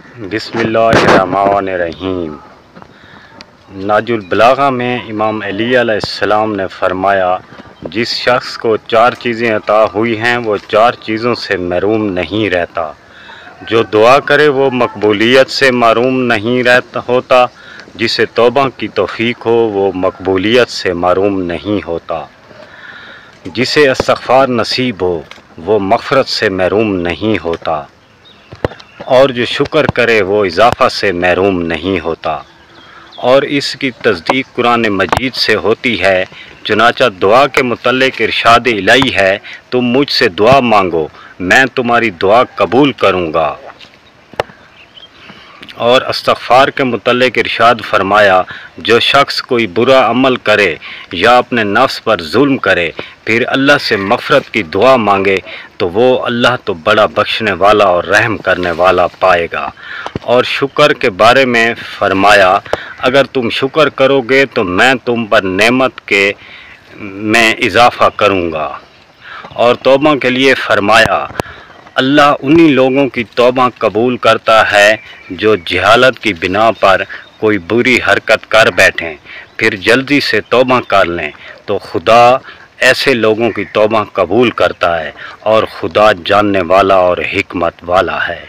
बिस्मिल्लाहिर्रहमानिर्रहीम। नाजुल बलागा में इमाम अली अलैहिस्सलाम ने फरमाया, जिस शख्स को 4 चीज़ें अता हुई हैं वो 4 चीज़ों से महरूम नहीं रहता। जो दुआ करे वो मकबूलियत से महरूम नहीं रहता होता। जिसे तौबा की तौफीक हो वो मकबूलियत से महरूम नहीं होता। जिसे इस्तिग़फ़ार नसीब हो वो मग़फ़िरत से महरूम नहीं होता। और जो शुक्र करे वो इजाफ़ा से महरूम नहीं होता। और इसकी तस्दीक कुरान मजीद से होती है। चुनाचा दुआ के मुतल्लिक़ इरशाद इलाही है, तुम मुझसे दुआ मांगो मैं तुम्हारी दुआ कबूल करूँगा। और इस्तिग़फ़ार के मुतल्लिक़ इरशाद फरमाया, जो शख्स कोई बुरा अमल करे या अपने नफ्स पर जुल्म करे फिर अल्लाह से मग़फ़िरत की दुआ मांगे तो वो अल्लाह तो बड़ा बख्शने वाला और रहम करने वाला पाएगा। और शुक्र के बारे में फरमाया, अगर तुम शुक्र करोगे तो मैं तुम पर नेमत के में इजाफ़ा करूँगा। और तौबा के लिए फरमाया, अल्लाह उन्हीं लोगों की तौबा कबूल करता है जो जहालत की बिना पर कोई बुरी हरकत कर बैठें फिर जल्दी से तौबा कर लें तो खुदा ऐसे लोगों की तौबा कबूल करता है। और खुदा जानने वाला और हिकमत वाला है।